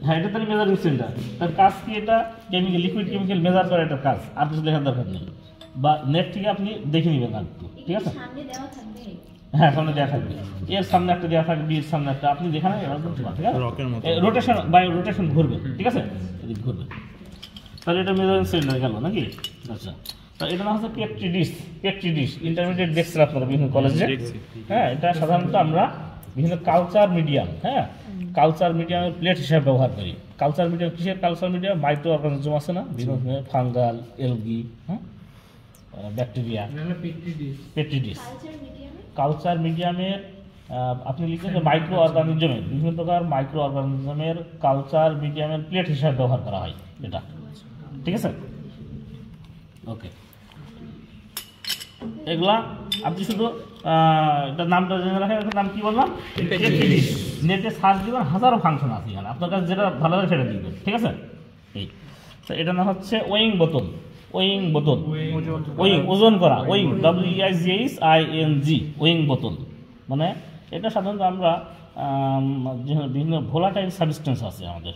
হ্যাঁ, এটা তাহলে মেজারিং সিলিন্ডার। তার কাজ কি? এটা কেমিক্যাল, লিকুইড কেমিক্যাল মেজার করার একটা কাজ, আর কিছু দেখার দরকার নেই, বা নেট থেকে আপনি দেখে নেবেন আর কি, ঠিক আছে? হ্যাঁ, সামনে দেওয়া থাকবে, এর সামনে একটা দেওয়া থাকবে, এর সামনে একটা, আপনি দেখে নেন এরকম, ঠিক আছে? রোটেশন বাই রোটেশন ঘুরবে, ঠিক আছে? এদিক ঘুরবে। তাহলে এটা মেজারিং সিলিন্ডার গেল নাকি? আচ্ছা, তা এটা না হচ্ছে পেট্রি ডিশ। পেট্রি ডিশ ইন্টারমিডিয়েট দেখছেন আপনারা বিভিন্ন কলেজে। হ্যাঁ, এটা সাধারণত আমরা বিভিন্ন কালচার মিডিয়াম, হ্যাঁ, কালচার মিডিয়ামের প্লেট হিসাবে ব্যবহার করি। কালচার মিডিয়াম কিসের কালচার মিডিয়াম? মাইক্রো অর্গানিজম আছে না, বিভিন্ন ফাঙ্গাল, এলগি, হ্যাঁ, ব্যাকটেরিয়া। পেট্রি ডিশ কালচার মিডিয়ামের আপনি লিখবেন যে মাইক্রো অর্গানিজমের, বিভিন্ন প্রকার মাইক্রো অর্গানিজমের কালচার মিডিয়ামের প্লেট হিসাবে ব্যবহার করা হয় এটা, ঠিক আছে? ওকে, এগুলা আপনি শুধু এটার নামটা জেনে রাখেন। এটার নাম কি বললাম? নেটে সার্চ দিবেন, হাজারো ফাংশন আছে এখানে, আপনার কাছে যেটা ভালো লাগে সেটা দিবেন, ঠিক আছে? এই তো এটা না হচ্ছে ওয়িং বোতল। ওয়িং বোতল, ওয়িং ওজন করা, ওয়িং WEIGHING, ওয়িং বোতল। মানে এটা সাধারণত আমরা বিভিন্ন ভোলাটাইল সাবস্টেন্স আছে আমাদের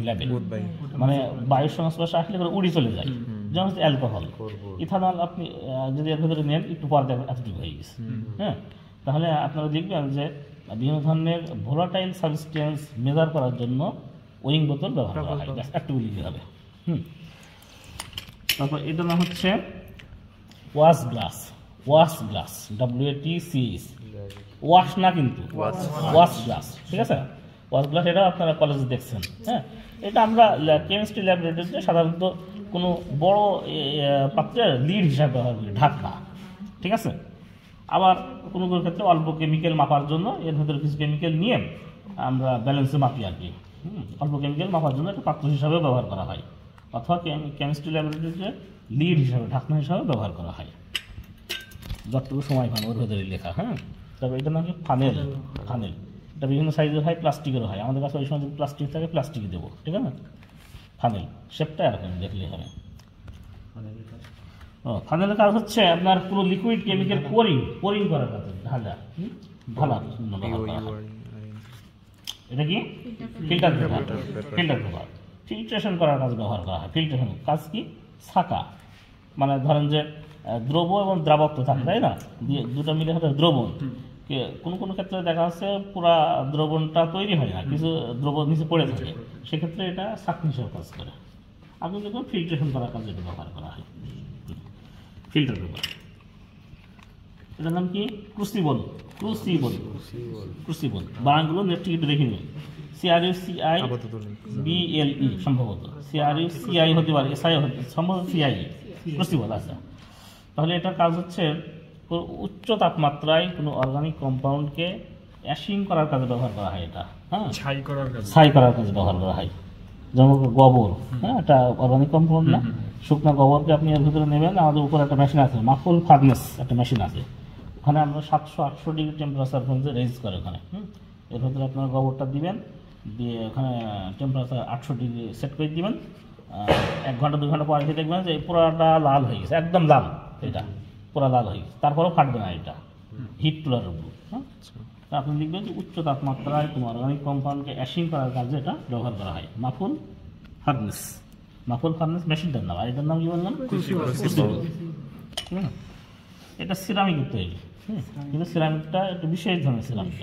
ল্যাবে, মানে বায়ুর সংস্পর্শে আসলে উড়ি চলে যায়, যেমন হচ্ছে অ্যালকোহল, ইথানল। আপনি যদি এর ভেতরে নেন, একটু পরে এতটুকু হয়ে গেছে, হ্যাঁ। তাহলে আপনারা দেখবেন যে বিভিন্ন ধরনের ভোলাটাইল সাবস্টেন্স মেজার করার জন্য ওয়িং বোতল ব্যবহার করা হয়, একটু লিখতে হবে। তারপর এটা না হচ্ছে wash glass. Wash glass, WATCH, wash না কিন্তু ওয়াশ গ্লাস, ঠিক আছে? ওয়াশ গ্লাস এটা আপনারা কলেজে দেখছেন, হ্যাঁ। এটা আমরা কেমিস্ট্রি ল্যাবরেটরিতে সাধারণত কোনো বড় পাত্রের লিড হিসাবে ব্যবহার করি, ঢাকনা, ঠিক আছে? আবার কোনো কোনো ক্ষেত্রে অল্প কেমিক্যাল মাপার জন্য এর ভেতরে কিছু কেমিক্যাল নিয়ে আমরা ব্যালেন্সে মাপি আর কি। অল্প কেমিক্যাল মাপার জন্য একটা পাত্র হিসাবে ব্যবহার করা হয়, অথবা কেমিস্ট্রি ল্যাবরেটরিতে লিড হিসাবে, ঢাকনা হিসাবে ব্যবহার করা হয়, যতটুকু সময় পান ওর ভেতরে লেখা, হ্যাঁ। তারপর এটা নাকি ফানেল। ফানেল এটা বিভিন্ন সাইজের হয়, প্লাস্টিকেরও হয়। আমাদের কাছে ওই সময় যদি প্লাস্টিক থাকে, প্লাস্টিকে দেবো, ঠিক আছে? ফানেল শেপটা এরকম দেখলেই হবে। ফানেলের কাজ হচ্ছে আপনার পুরো লিকুইড কেমিক্যাল পোরিং করার কাজ, ঢালা, ঢালা। এটা কি? Filter paper. Filter paper filtration করার কাজ ব্যবহার করা হয়। ফিল্ট্রেশন কাজ কি? ছাঁকা, মানে ধরেন যে দ্রব এবং দ্রাবক তো থাকে, তাই না? দুটো মিলে হয়তো দ্রবণ। কোনো কোনো ক্ষেত্রে দেখা যাচ্ছে পুরা দ্রবণটা তৈরি হয় না, কিছু দ্রবণ নিচে পড়ে থাকে, সেক্ষেত্রে এটা ছাঁকনি হিসেবে কাজ করে। আপনি দেখুন ফিল্ট্রেশন করার কাজে এটা ব্যবহার করা হয়, ফিল্টার পেপার। এটার নাম কি? ক্রুসিবল। Crucible, crucible. বানানগুলো নেট থেকে একটু দেখে নিন। CRUCIBLE সম্ভবত, CRUCI হতে পারে, SI হতে সম্ভবত, CI, ক্রুসিবল। আচ্ছা, তাহলে এটার কাজ হচ্ছে উচ্চ তাপমাত্রায় কোনো অর্গানিক কম্পাউন্ডকে অ্যাশিং করার কাজে ব্যবহার করা হয়। এটা, হ্যাঁ, ছাই করার কাজে ব্যবহার করা হয়। যেমন গোবর, হ্যাঁ, এটা অর্গানিক কম্পাউন্ড না, শুকনো গোবরকে আপনি এর ভিতরে নেবেন। আমাদের উপরে একটা মেশিন আছে, মাফুল ফার্নেস একটা মেশিন আছে, ওখানে আমরা 700-800 ডিগ্রি টেম্পারেচার পর্যন্ত রেজ করে ওখানে। এর ভিতরে আপনার গোবরটা দিবেন, দিয়ে ওখানে টেম্পারেচার 800 ডিগ্রি সেট করে দিবেন। 1 ঘন্টা 2 ঘন্টা পরে দেখবেন যে পুরাটা লাল হয়ে গেছে, একদম লাল, এটা পুরা লাল হয়ে গেছে। তারপরেও ফাটবে না, এটা হিট টুলারের উপর। হ্যাঁ, আপনি দেখবেন যে উচ্চ তাপমাত্রায় কোনো অর্গানিক কম্পাউন্ডকে অ্যাশিং করার কাজে এটা ব্যবহার করা হয়। মাফুল ফার্নেস, মাফুল ফার্নেস মেশিনটার নাম। আর এটার নাম কি বললাম? ক্রুসিবল। এটা সিরামিকের তৈরি, কিন্তু সিরামিকটা একটু বিশেষ ধরনের সিরামিক।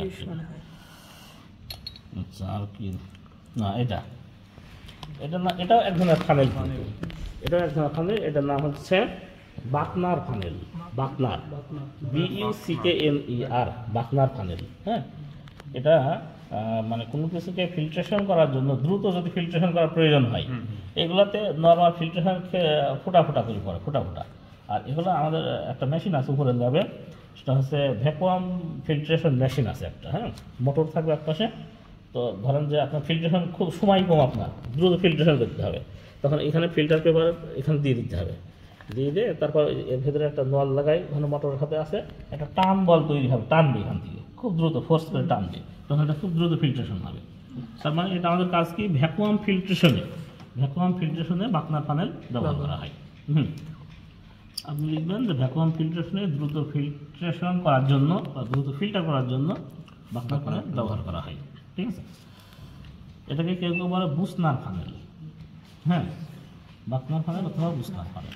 আচ্ছা, আর কি না, এটা না, এটাও এক ধরনের ফানেল। এটাও এক ধরনের ফানেল। এটার নাম হচ্ছে Buchner funnel. Buchner, BUCKNER, Buchner funnel. হ্যাঁ, এটা মানে কোনো কিছুকে ফিল্ট্রেশন করার জন্য, দ্রুত যদি ফিল্ট্রেশন করার প্রয়োজন হয়, এগুলাতে নর্মাল ফিল্ট্রেশন ফোটা ফোটা করে পড়ে, ফোটা ফোটা। আর এগুলো আমাদের একটা মেশিন আছে উপরে যাবে, সেটা হচ্ছে ভ্যাকুয়াম ফিল্ট্রেশন মেশিন আছে একটা, হ্যাঁ, মোটর থাকবে এক পাশে। তো ধরেন যে আপনার ফিল্ট্রেশন খুব সময় কম, আপনার দ্রুত ফিল্ট্রেশন করতে হবে, তখন এখানে ফিল্টার পেপার এখানে দিয়ে দিতে হবে। দিয়ে তারপর এর ভেতরে একটা নল লাগাই, ওখানে মোটরের হাতে আছে, একটা টান বল তৈরি হবে, টানবে এখান থেকে খুব দ্রুত, ফোর্স করে টানবে, তখন এটা খুব দ্রুত ফিল্ট্রেশন হবে। তার মানে এটা আমাদের কাজ কি? ভ্যাকুয়াম ফিল্ট্রেশনে বাকনার ফানেল ব্যবহার করা হয়। আপনি লিখবেন যে ভ্যাকুয়াম ফিল্ট্রেশনে দ্রুত ফিল্ট্রেশন করার জন্য, বা দ্রুত ফিল্টার করার জন্য বাকনার ফানেল ব্যবহার করা হয়, ঠিক আছে? এটাকে কেউ কেউ বলে বুসনার ফানেল, হ্যাঁ, বাকনার ফানেল অথবা বুসনার ফানেল।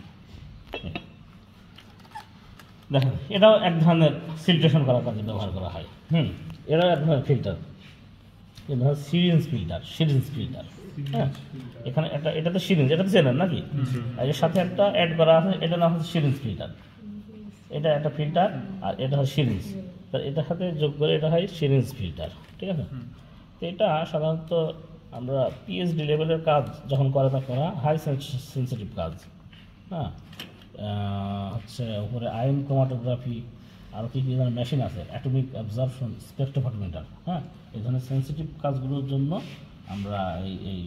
দেখেন এটাও এক ধরনের ফিল্ট্রেশন করার কাজে ব্যবহার করা হয়। এটাও এক ধরনের ফিল্টার, এটা হচ্ছে সিরিঞ্জ ফিল্টার। হ্যাঁ, এখানে এটা তো সিরিঞ্জ, এটা তো চেনেন নাকি? আর এর সাথে একটা অ্যাড করা আছে, এটা নাম হচ্ছে সিরিঞ্জ ফিল্টার। এটা একটা ফিল্টার আর এটা হচ্ছে সিরিঞ্জ, তো এটার সাথে যোগ করে এটা হয় সিরিঞ্জ ফিল্টার, ঠিক আছে? তো এটা সাধারণত আমরা পিএইচডি লেভেলের কাজ যখন করে তখন হাই সেন্সিটিভ কাজ, হ্যাঁ, হচ্ছে উপরে আয়ন ক্রোমাটোগ্রাফি, আরও কী কী ধরনের মেশিন আছে, অ্যাটমিক অ্যাবজর্পশন স্পেকট্রোফটোমিটার, হ্যাঁ, এই ধরনের সেন্সিটিভ কাজগুলোর জন্য আমরা এই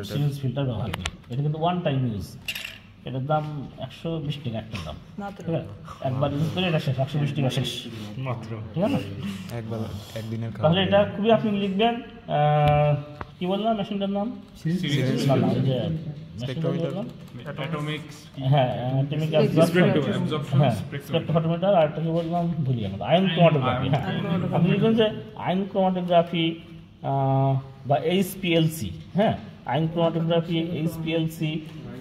সিরিঞ্জ ফিল্টার ব্যবহার করি। এটা কিন্তু ওয়ান টাইম ইউজ, এটার দাম 120 টাকা একটা দাম, ঠিক আছে? একবার ইউজ করে এটা শেষ, 120 টাকা শেষ মাত্র, ঠিক আছে? একদিনের। তাহলে এটা খুবই আপনি লিখবেন, কি বললাম মেশিনটার নাম? স্পেকট্রোফটোমিটার, আর একটা কি বললাম ভুলি আমরা, আয়ন ক্রোমাটোগ্রাফি। হ্যাঁ, আপনি লিখবেন যে আয়ন ক্রোমাটোগ্রাফি বা HPLC, হ্যাঁ, আয়ন ক্রোমাটোগ্রাফি, HPLC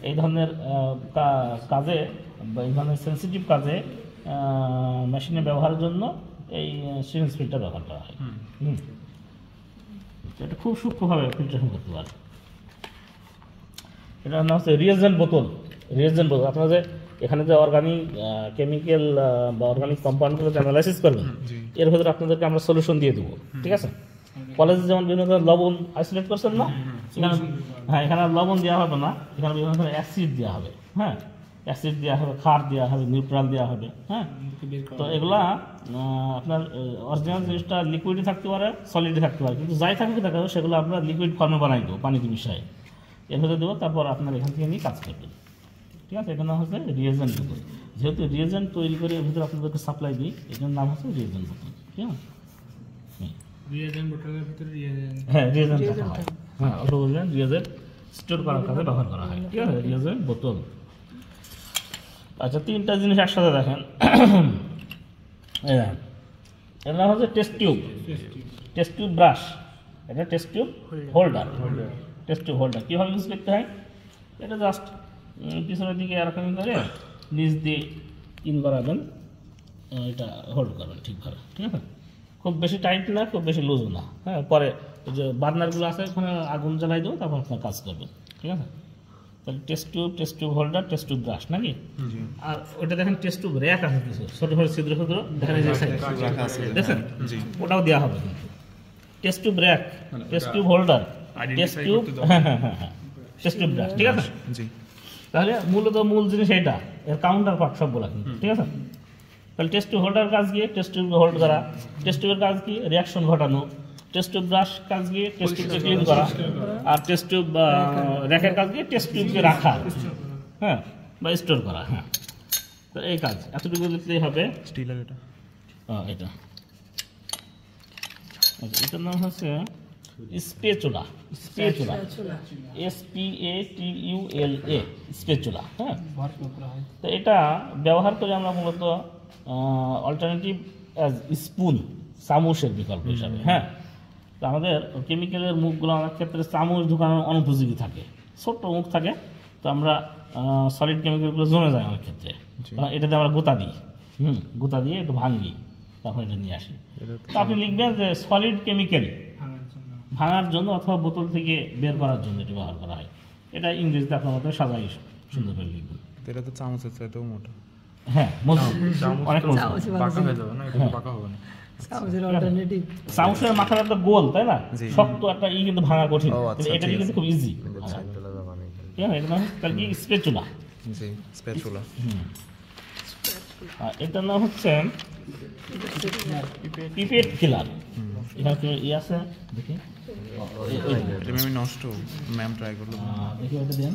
এই ধরনের কাজে বা এই ধরনের সেন্সিটিভ কাজে মেশিনে ব্যবহারের জন্য এই সিরিঞ্জ ফিল্টার ব্যবহার করা হয়। এটা খুব সূক্ষ্মভাবে ফিল্ট্রেশন করতে পারে। এটার নাম হচ্ছে রিয়েজেন্ট বোতল। আপনারা যে এখানে যে অর্গানিক কেমিক্যাল বা অর্গানিক কম্পাউন্ডগুলো যে অ্যানালাইসিস করবেন, এর ভেতরে আপনাদেরকে আমরা সলিউশন দিয়ে দেবো, ঠিক আছে? কলেজে যেমন বিভিন্ন ধরনের লবণ আইসোলেট করছেন না, হ্যাঁ, এখানে লবণ দেওয়া হবে না, এখানে বিভিন্ন ধরনের অ্যাসিড দেওয়া হবে, হ্যাঁ, অ্যাসিড দেওয়া হবে, ক্ষার দেওয়া হবে, নিউট্রাল দেওয়া হবে, হ্যাঁ। তো এগুলা আপনার অরিজিনাল জিনিসটা লিকুইডই থাকতে পারে, সলিডই থাকতে পারে, কিন্তু যাই থাকবে থাকবে সেগুলো আমরা লিকুইড ফর্মে বানাই দেবো, পানিতে মিশাই এর ভেতরে দেবো, তারপর আপনার এখান থেকে নিয়ে কাজ করবেন, ঠিক আছে? এটার নাম হচ্ছে রিয়েজেন্ট বোতল। যেহেতু রিয়েজেন্ট তৈরি করে এর ভিতরে আপনাদেরকে সাপ্লাই দিই, এটার নাম হচ্ছে রিয়েজেন্ট বোতল, ঠিক আছে? হ্যাঁ, রিয়েজেন্ট হয়, হ্যাঁ, অল্প বললেন রিয়েজেন্ট স্টোর করার কাজে ব্যবহার করা হয়, ঠিক আছে? রিয়েজেন্ট বোতল। আচ্ছা, তিনটা জিনিস একসাথে দেখেন। এর নাম হচ্ছে টেস্ট টিউব ব্রাশ, এটা টেস্ট টিউব হোল্ডার। কীভাবে ইউজ করতে হয়? এটা জাস্ট পিছনের দিকে এরকমই করে নিচ দিয়ে ইন করাবেন, এটা হোল্ড করবেন ঠিকভাবে, ঠিক আছে? খুব বেশি টাইট না, খুব বেশি লুজও না, হ্যাঁ। পরে ওই যে বার্নারগুলো আছে ওখানে আগুন জ্বালাই দেবো, তারপর আপনার কাজ করবেন, ঠিক আছে? তাহলে test tube holder, test tube brush নাকি? আর ওইটা দেখেন টেস্ট টিউব র্যাক আছে কিছু ছোটো ছোটো ছিদ্র দেখেন, দেখেন ওটাও দেওয়া হবে কিন্তু। Test tube rack, test tube holder, test tube, হ্যাঁ, টেস্ট টিউব ব্রাশ, ঠিক আছে? তাহলে মূলত মূল জিনিস এটা, এর কাউন্টার পার্ট সবগুলো কিন্তু, ঠিক আছে? তাহলে টেস্ট টিউব হোল্ডার কাজ গিয়ে টেস্ট টিউব হোল্ড করা, টেস্ট টিউবের কাজ কি রিয়াকশন ঘটানো, টেস্ট টিউব ব্রাশ কাজ গিয়ে টেস্ট টিউবকে ক্লিন করা, আর টেস্ট টিউব র্যাকের কাজ গিয়ে টেস্ট টিউবকে রাখা, হ্যাঁ, বা স্টোর করা, হ্যাঁ। তো এই কাজ এতটুকু দিতেই হবে। স্টিলের এটা, এটা এটার নাম হচ্ছে স্পেচুলা, SPATULA, স্পেচুলা, হ্যাঁ। তো এটা ব্যবহার করে আমরা মূলত অল্টারনেটিভ অ্যাজ স্পুন, চামচের বিকল্প হিসাবে, হ্যাঁ। তো আমাদের কেমিক্যালের মুখগুলো অনেক ক্ষেত্রে চামচ ঢুকানোর অনুপযোগী থাকে, ছোট্ট মুখ থাকে, তো আমরা সলিড কেমিক্যালগুলো জমে যায় অনেক ক্ষেত্রে, এটাতে আমরা গোতা দিই, গোতা দিয়ে একটু ভাঙি, তারপর এটা নিয়ে আসি। তো আপনি লিখবেন যে সলিড কেমিক্যাল ভাঙার জন্য অথবা বোতল থেকে বের করার জন্য এটা ব্যবহার করা হয়। এটা ইংরেজিতে আপনার মতো সাজাই সুন্দর করে লিখবেন। এটা তো চামচের চাইতেও মোটা, হ্যাঁ, অনেক চামচের মাথাটা তো গোল, তাই না? শক্ত একটা কিন্তু ভাঙা কঠিন, এটা কিন্তু খুব ইজি। স্পেচুলা, এটার নাম হচ্ছে পিপেট ফিলার। এখানে ইয়ে আছে, দেখি নষ্ট, ম্যাম ট্রাই করলো, দেখি ওটা দেন,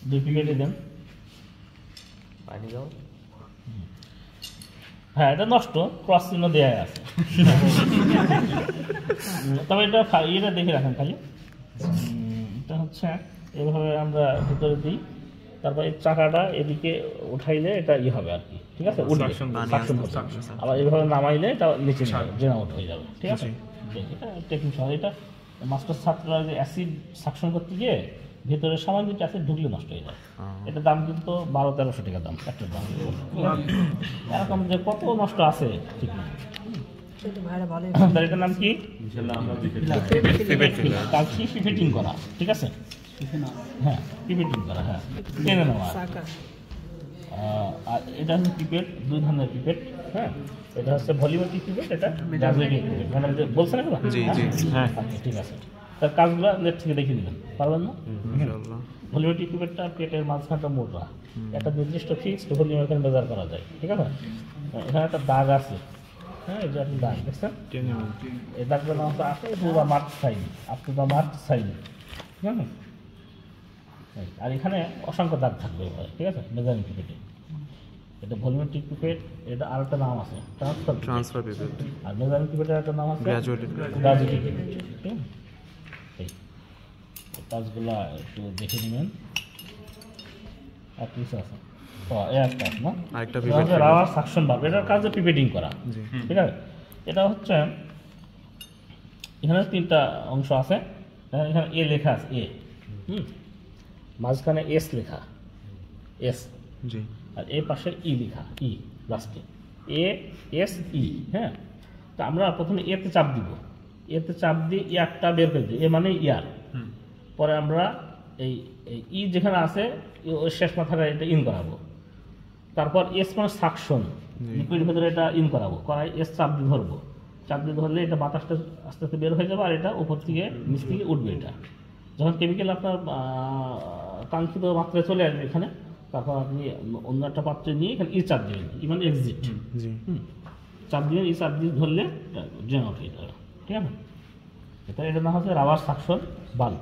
2 পিপেটে দেন। হ্যাঁ, এটা নষ্ট, ক্রস চিহ্ন দেওয়া আছে, তবে এটা ইয়েটা দেখে রাখেন খালি। এটা হচ্ছে এভাবে আমরা ভিতরে দিই, তারপর এই চাকাটা এদিকে উঠাইলে এটা ই হবে আর কি, ঠিক আছে? উঠবে, আবার এইভাবে নামাইলে এটা নিচে ড্রেন আউট হয়ে যাবে, ঠিক আছে? এটা টেকনিক সহ। এটা মাস্টার ছাত্ররা যে অ্যাসিড সাকশন করতে গিয়ে ভেতরে সামান্য কিছু অ্যাসিড ঢুকলে নষ্ট হয়ে যায়। এটার দাম কিন্তু 1200-1300 টাকা দাম একটা দাম। এরকম যে কত নষ্ট আছে ঠিক না। এটার নাম কি? কাজ কি? পিভেটিং করা, ঠিক আছে? হ্যাঁ, পিভেটিং করা, হ্যাঁ, টেনে নেওয়া। আর এটা হচ্ছে পিপেট, 2 ধরনের পিপেট। হ্যাঁ, এটা হচ্ছে ভলিউমেট্রিক পিপেট, এটা গ্রাজুয়েটিং পিপেট। মানে যে বলছেন না, হ্যাঁ আচ্ছা ঠিক আছে। তার কাজগুলো নেট থেকে দেখে নেবেন, পারবেন না? ভলিউমেট্রিক পিপেটটা পেটের মাঝখানটা মোটা, একটা নির্দিষ্ট ফিক্সড ভলিউম এখানে মেজার করা যায়, ঠিক আছে? এখানে একটা দাগ আছে, হ্যাঁ, এই যে একটা দাগ দেখছেন, এই দাগটার নাম হচ্ছে আপনি to the mark sign, up to the mark sign. হ্যাঁ, আর এখানে অসংখ্য দাগ থাকবে, ঠিক আছে? মেজারিং পিপেটে এটা ভলিউমেট্রিক পিপেট, এটা আরেকটা নাম আছে ট্রান্সফার পিপেট, আর মেজারিং পিপেটের একটা নাম আছে গ্রাজুয়েটিং পিপেট। ঠিক আছে, এই কাজগুলা একটু দেখে নেবেন। আর কিছু আছে, একটা আছে না, রাবার সাকশন ভালভ, এটার কাজ পিপেটিং করা, ঠিক আছে? এটা হচ্ছে এখানে 3টা অংশ আছে। এখানে এ লেখা আছে, এ, মাঝখানে এস লেখা, এস, আর এ পাশে ই লেখা, ই লাস্টে, এ এস ই। হ্যাঁ, তো আমরা প্রথমে এতে চাপ দিব, এতে চাপ দিয়ে ইয়ারটা বের করে দিই, এ মানে ইয়ার। পরে আমরা এই ই যেখানে আছে ওই শেষ মাথাটা এটা ইন করাবো। তারপর এস মানে সাকশন, লিকুইডের ভেতরে এটা ইন করাবো, করাই এস চাপ দিয়ে ধরবো, চাপ দিয়ে ধরলে এটা বাতাসটা আস্তে আস্তে বের হয়ে যাবে, আর এটা উপর থেকে নিচ থেকে উঠবে। এটা যখন কেমিক্যাল আপনার কাঙ্ক্ষিত মাত্রায় চলে আসবে এখানে, তারপর আপনি অন্য একটা পাত্রে নিয়ে এখানে ই চাপ দেবেন, ই মানে এক্সিট, চাপ দিবেন, ই চাপ দিয়ে ধরলে ড্রেন আউট হয়ে যাবে, ঠিক আছে? এটা নাম হচ্ছে রাবার সাকশন বাল্ব।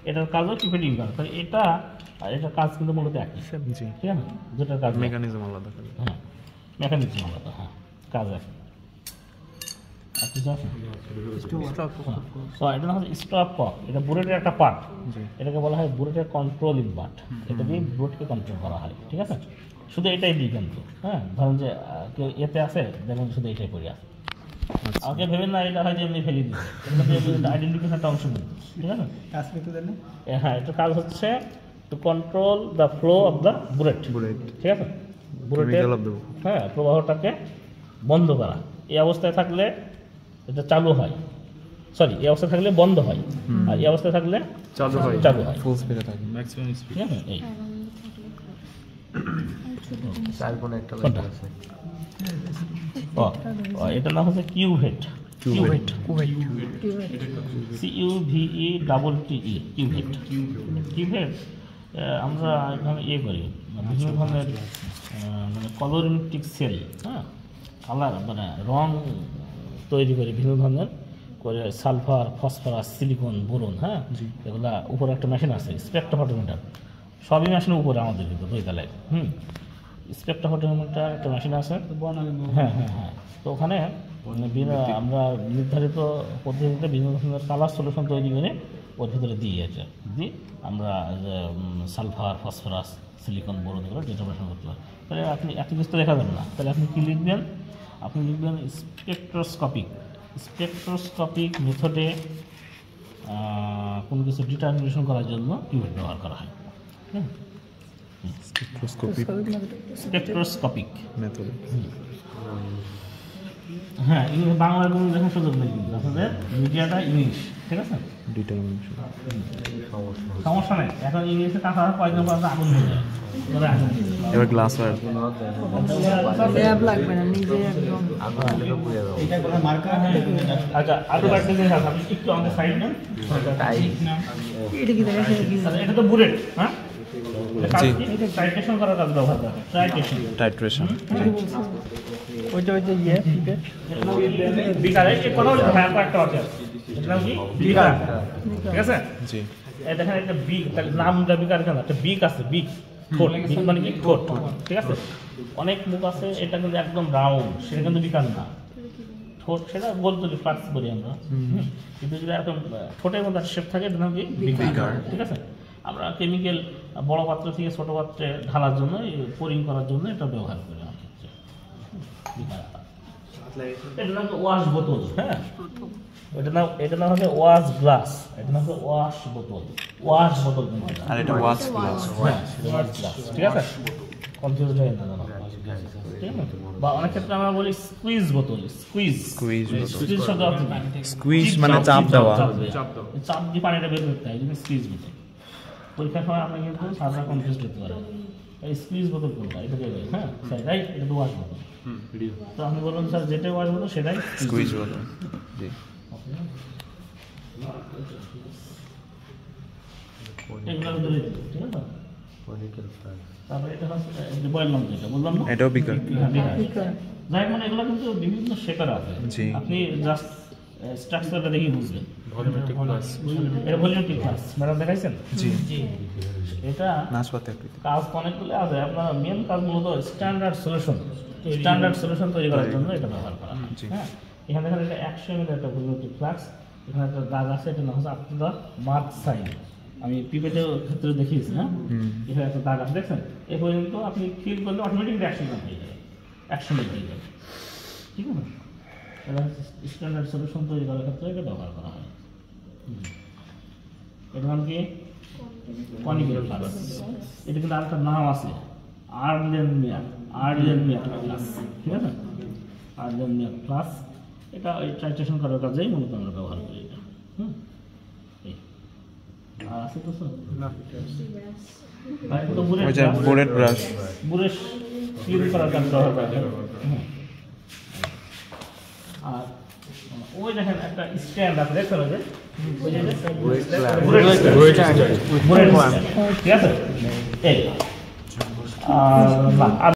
এটার কাজও পিপেটিং করা, তাই এটা আর এটার কাজ কিন্তু মূলত একই, ঠিক আছে? যেটার কাজ মেকানিজম আলাদা, হ্যাঁ, মেকানিজম আলাদা, হ্যাঁ, কাজ একই। আর কিছু আছে? এটা নাম হচ্ছে স্টপ কক, এটা বুলেটের একটা পার্ট, এটাকে বলা হয় বুলেটের কন্ট্রোলিং পার্ট। এটা দিয়ে বুলেটকে কন্ট্রোল করা হয়, ঠিক আছে? শুধু এটাই দিই কিন্তু, হ্যাঁ, ধরেন যে কেউ এতে আছে, দেখেন শুধু এটাই পড়ে আছে, আমাকে ভেবেন না এটা হয় যে এমনি ফেলে দিচ্ছে, এটা আইডেন্টিফিকেশন একটা অংশ কিন্তু, ঠিক আছে? হ্যাঁ, এটার কাজ হচ্ছে to control the flow of the bullet, ঠিক আছে? বুলেটের, হ্যাঁ, প্রবাহটাকে বন্ধ করা। এই অবস্থায় থাকলে এটা চালু হয়, সরি, এই অবস্থায় থাকলে বন্ধ হয়, আর এই অবস্থায় থাকলে চালু হয়, ফুল স্পিডে থাকে, ম্যাক্সিমাম স্পিড। ঠিক আছে, এই এটার নাম হচ্ছে cuvette, cuvette, CUVETTE, cuvette. Cuvette আমরা এখানে করি বিভিন্ন ধরনের মানে কলোরিমেট্রিক সেল, হ্যাঁ, কালার মানে রং তৈরি করি বিভিন্ন ধরনের করে, সালফার, ফসফরাস, সিলিকন, বোরন, হ্যাঁ, এগুলা উপরে একটা মেশিন আছে স্পেকট্রোফটোমিটার, সবই মেশিনের উপরে আমাদের কিন্তু 2 তলায়। স্পেকট্রোফটোমিটার একটা মেশিন আছে, হ্যাঁ হ্যাঁ হ্যাঁ। তো ওখানে আমরা নির্ধারিত পদ্ধতিতে বিভিন্ন ধরনের কালার সলিউশন তৈরি করে ওর ভিতরে দিয়ে আমরা সালফার, ফসফরাস, সিলিকন, বোরন এগুলো ডিটারমিনেশন করতে পারি। তাহলে আপনি এত কিছু তো দেখাবেন না, তাহলে আপনি কী লিখবেন? আপনি লিখবেন স্পেকট্রোস্কোপিক মেথডে কোনো কিছু ডিটারমিনেশন করার জন্য কিউভেট ব্যবহার করা হয়। স্পেকট্রোস্কোপিক মেথড, হ্যাঁ, ইংলিশ বাংলার কোনো লেখার সুযোগ নেই কিন্তু আপনাদের, মিডিয়াটা ইংলিশ, ঠিক আছে? সমস্যা নেই, এখন ইংলিশে কথা কয়েকজন পর্যন্ত আগুন হয়ে যায়, এবার গ্লাস লাগবে না, নিজে একদম। আচ্ছা, আরো একটা জিনিস আছে, আপনি একটু আমাদের সাইড নেন। এটা তো বুলেট, হ্যাঁ, টাইট্রেশন করার কাজ ব্যবহার করে, টাইট্রেশন। ওইটা হচ্ছে বিকারে কথা বলতে হয়, একটা আছে, এটা কি বিকার, ঠিক আছে? জি, এই দেখেন একটা বিগ, তার নামটা বিকার কেন? একটা বিগ আছে, বিগ ঠোঁট, বিগ মানে কি ঠোঁট, ঠিক আছে? অনেক মুখ আছে, এটা কিন্তু একদম রাউন্ড, সেটা কিন্তু বিকার না। ঠোঁট সেটা বলতে ফ্লাক্স বলি আমরা, কিন্তু যদি একদম ঠোঁটের মধ্যে শেপ থাকে এটা নাম কি বিকার, ঠিক আছে? আমরা কেমিক্যাল বড় পাত্র থেকে ছোট পাত্রে ঢালার জন্য, পোরিং করার জন্য এটা ব্যবহার করি আমার ক্ষেত্রে। এটা নাম ওয়াশ বোতল, হ্যাঁ, এটা নাম হচ্ছে ওয়াশ গ্লাস, এটা নাম হচ্ছে ওয়াশ বোতল কিন্তু এটা। আর এটা ওয়াচ গ্লাস। হ্যাঁ, ওয়াশ গ্লাস, ঠিক আছে, কনফিউজ হয় না জানো, ঠিক আছে। বা অনেক ক্ষেত্রে আমরা বলি স্কুইজ বোতল, স্কুইজ শব্দ অর্থ কি? স্কুইজ মানে চাপ দেওয়া। চাপ দিয়ে পানিটা বের করতে হয়, এটা স্কুইজ বোতল। পরীক্ষার সময় আপনি কিন্তু সারা কনফিউজ করতে পারেন এই স্কুইজ বোতল কোনটা, এটা কে বলে? হ্যাঁ স্যার, রাইট, এটা তো ওয়াশ বোতল। তো আপনি বলুন স্যার যেটা ওয়াশ বোতল সেটাই স্কুইজ বোতল। জি। এগুলো ধরে দিন, ঠিক আছে। তারপরে এটা হচ্ছে যে বললাম, যেটা বললাম না, এটাও বিকার। যাই মানে এগুলো কিন্তু বিভিন্ন শেখার আছে, জি। আপনি জাস্ট স্ট্রাকচারটা দেখি বুঝবেন। এটা ভলিউমেট্রিক ক্লাস, ম্যাডাম দেখাইছেন? জি। এটা নাশপাতি আকৃতি। কাজ অনেকগুলো আছে, আপনার মেন কাজ মূলত স্ট্যান্ডার্ড সলিউশন তৈরি করার জন্য এটা ব্যবহার করা হয়। জি। হ্যাঁ, এখানে দেখেন এটা 100 ml একটা ভলিউমেট্রিক ফ্লাক্স, এখানে একটা দাগ আছে, এটা নাম হচ্ছে আপনার মার্ক সাইন। আমি পিপেটের ক্ষেত্রে দেখিয়েছি, হ্যাঁ, এখানে একটা দাগ আছে দেখছেন, এ পর্যন্ত আপনি ফিল করলে অটোমেটিক অ্যাকশন হয়ে যাবে, অ্যাকশন হয়ে যাবে, ঠিক আছে। এটা স্ট্যান্ডার্ড সলিউশন তৈরি করার ক্ষেত্রে এটা ব্যবহার করা হয়। এটার নাম কি? Conical flask. এটা কিন্তু আরেকটা নাম আছে, আর্লেনমিয়ার ফ্লাক্স, ঠিক আছে, আর্লেনমিয়ার ফ্লাক্স। এটা ওই ট্রাইটেশন করার কাজেই মূলত আমরা ব্যবহার করি এটা। আর আছে তো স্যার ওই যে বোর্ডের ব্রাশ। বুরেশ ক্লিন করার কাজ ব্যবহার করা হয়। আর ওই দেখেন একটা স্ট্যান্ড আছে, দেখছেন ওই যে ঠিক আছে এই আর